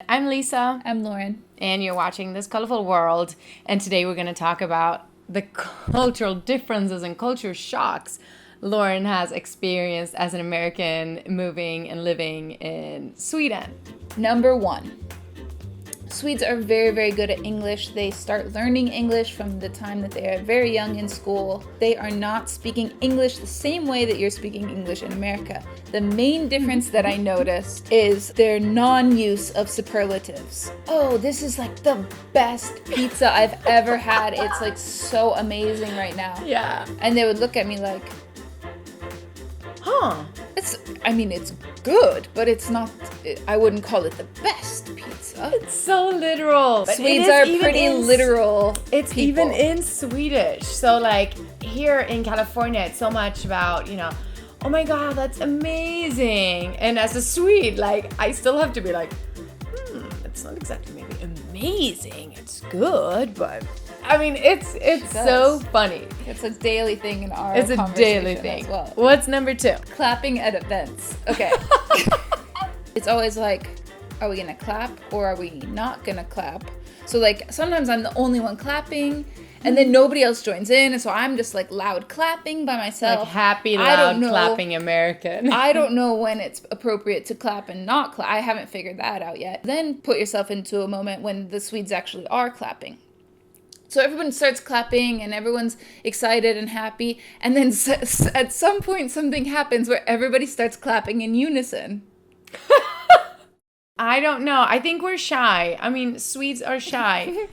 I'm Lisa. I'm Lauren. And you're watching This Colorful World. And today we're going to talk about the cultural differences and culture shocks Lauren has experienced as an American moving and living in Sweden. Number 1. Swedes are very, very good at English. They start learning English from the time that they are very young in school. They are not speaking English the same way that you're speaking English in America. The main difference that I noticed is their non-use of superlatives. Oh, this is like the best pizza I've ever had. It's like so amazing right now. Yeah. And they would look at me like, Huh. it's good, but it's not, I wouldn't call it the best pizza. It's so literal. But Swedes are pretty literal It's people. even in Swedish. So like here in California, it's so much about, oh my God, that's amazing. And as a Swede, like I still have to be like, it's not exactly maybe amazing. It's good, but I mean, it's so funny. It's a daily thing in our It's a conversation daily thing. as well. What's number 2? Clapping at events. Okay. It's always like, are we gonna clap or are we not gonna clap? So like sometimes I'm the only one clapping and then nobody else joins in, and so I'm just like loud clapping by myself. Like happy, I don't loud, know. clapping American. I don't know when it's appropriate to clap and not clap. I haven't figured that out yet. Then put yourself into a moment when the Swedes actually are clapping. So everyone starts clapping and everyone's excited and happy. And then at some point something happens where everybody starts clapping in unison. I don't know. I think we're shy. I mean, Swedes are shy.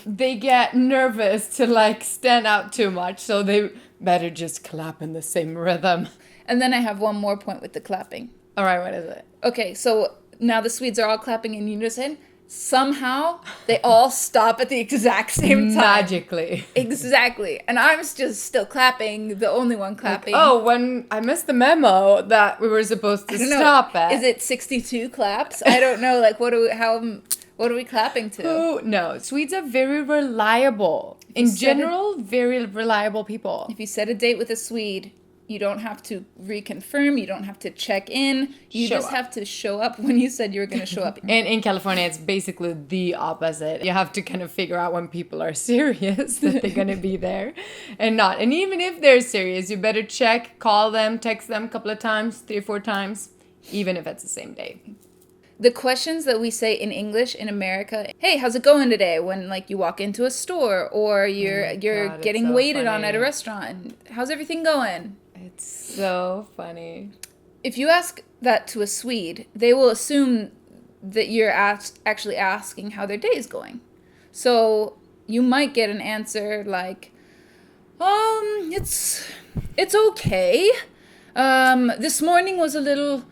They get nervous to like stand out too much, so they better just clap in the same rhythm. And then I have one more point with the clapping. All right, what is it? Okay, so now the Swedes are all clapping in unison. Somehow they all stop at the exact same time. Magically. Exactly. And I'm just still clapping, the only one clapping. Like, oh, when I missed the memo that we were supposed to stop at. Is it 62 claps? I don't know. Like, what are we clapping to? Oh, no. Swedes are very reliable. In general, very reliable people. If you set a date with a Swede, you don't have to reconfirm. You don't have to check in. You just have to show up when you said you were going to show up. And in California, it's basically the opposite. You have to kind of figure out when people are serious that they're going to be there and not. And even if they're serious, you better check, call them, text them a couple of times, 3 or 4 times, even if it's the same day. The questions that we say in English in America, hey, how's it going today? When like you walk into a store or you're getting waited on at a restaurant. How's everything going? It's so funny. If you ask that to a Swede, they will assume that you're actually asking how their day is going. So you might get an answer like, it's okay. This morning was a little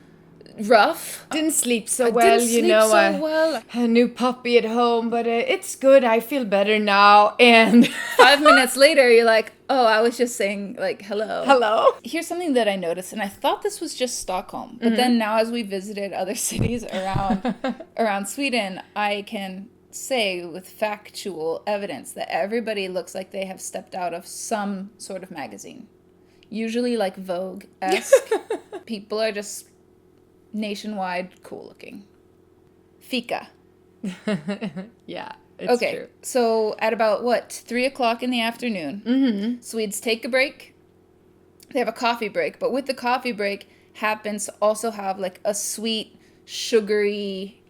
rough. Didn't sleep so well, a new puppy at home, but it's good. I feel better now. And 5 minutes later, you're like, oh, I was just saying like, hello. Hello. Here's something that I noticed, and I thought this was just Stockholm, but then now as we visited other cities around Sweden, I can say with factual evidence that everybody looks like they have stepped out of some sort of magazine. Usually like Vogue-esque. People are just nationwide cool looking. Fika. Yeah, it's true. So at about 3 o'clock in the afternoon, Swedes take a break. They have a coffee break, but with the coffee break happens to also have like a sweet, sugary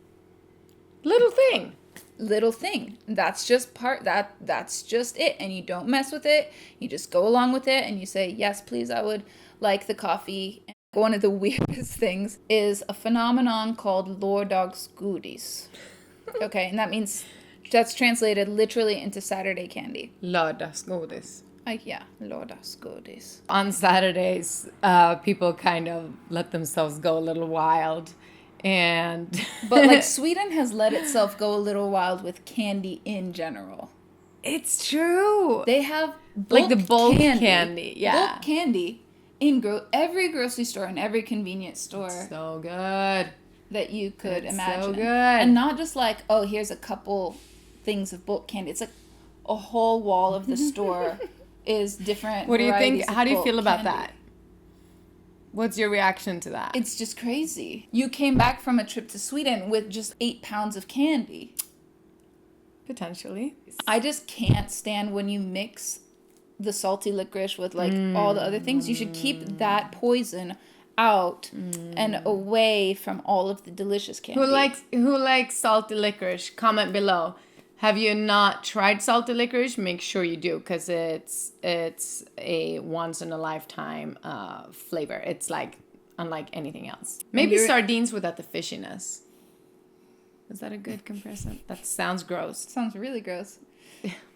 little thing. That's just that's just it, and you don't mess with it. You just go along with it and you say, yes, please, I would like the coffee. One of the weirdest things is a phenomenon called lördagsgodis. Okay, and that's translated literally into Saturday candy. Lördagsgodis. Yeah, lördagsgodis. On Saturdays, people kind of let themselves go a little wild. But like Sweden has let itself go a little wild with candy in general. It's true. They have like the bulk candy. Yeah. Bulk candy. In every grocery store and every convenience store. So good. That you could imagine. So good. And not just like, oh, here's a couple things of bulk candy. It's like a whole wall of the store is different. What do you think? How do you feel about that? What's your reaction to that? It's just crazy. You came back from a trip to Sweden with just 8 pounds of candy. Potentially. I just can't stand when you mix the salty licorice with like all the other things. You should keep that poison out and away from all of the delicious candy. Who likes salty licorice? Comment below. Have you not tried salty licorice? Make sure you do, because it's a once in a lifetime flavor. It's like unlike anything else. Maybe sardines without the fishiness. Is that a good comparison? That sounds gross. Sounds really gross.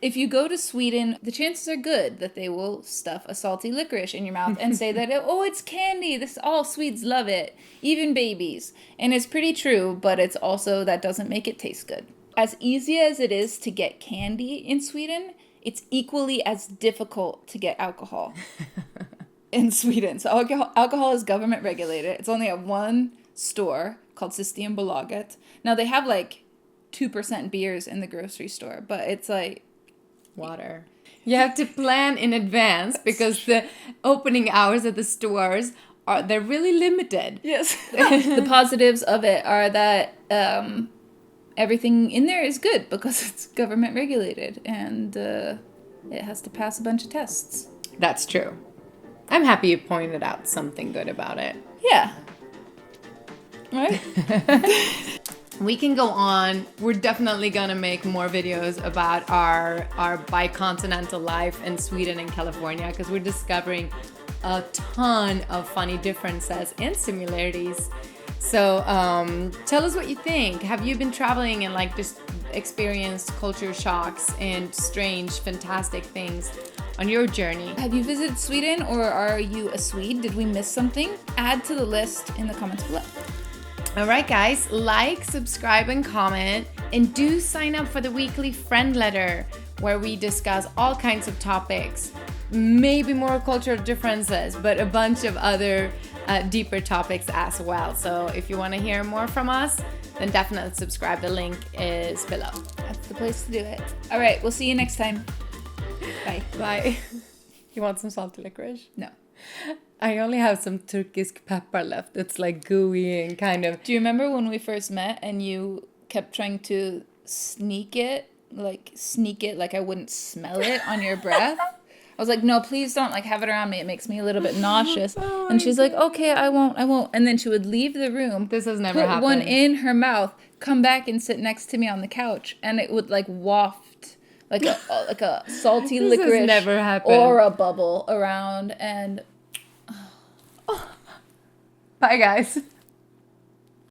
If you go to Sweden, the chances are good that they will stuff a salty licorice in your mouth and say that, oh, it's candy. All Swedes love it, even babies. And it's pretty true, but it's also, that doesn't make it taste good. As easy as it is to get candy in Sweden, it's equally as difficult to get alcohol in Sweden. So alcohol is government regulated. It's only at one store called Systembolaget. Now they have like 2% beers in the grocery store, but it's like water. You have to plan in advance because the opening hours at the stores they're really limited. Yes. The positives of it are that everything in there is good because it's government regulated and it has to pass a bunch of tests. That's true. I'm happy you pointed out something good about it. Yeah. Right? We can go on. We're definitely gonna make more videos about our bicontinental life in Sweden and California, because we're discovering a ton of funny differences and similarities. So tell us what you think. Have you been traveling and like just experienced culture shocks and strange, fantastic things on your journey? Have you visited Sweden, or are you a Swede? Did we miss something? Add to the list in the comments below. All right, guys, like, subscribe, and comment. And do sign up for the weekly friend letter where we discuss all kinds of topics. Maybe more cultural differences, but a bunch of other deeper topics as well. So if you want to hear more from us, then definitely subscribe. The link is below. That's the place to do it. All right, we'll see you next time. Bye. Bye. You want some salty licorice? No. I only have some Turkish pepper left. It's like gooey and kind of... Do you remember when we first met and you kept trying to sneak it like I wouldn't smell it on your breath? I was like, no, please don't like have it around me. It makes me a little bit nauseous. Oh, and she's like, okay, I won't. And then she would leave the room. This has never put happened. One in her mouth, come back and sit next to me on the couch, and it would like waft like a salty This licorice has never happened. or a bubble around. And bye, guys.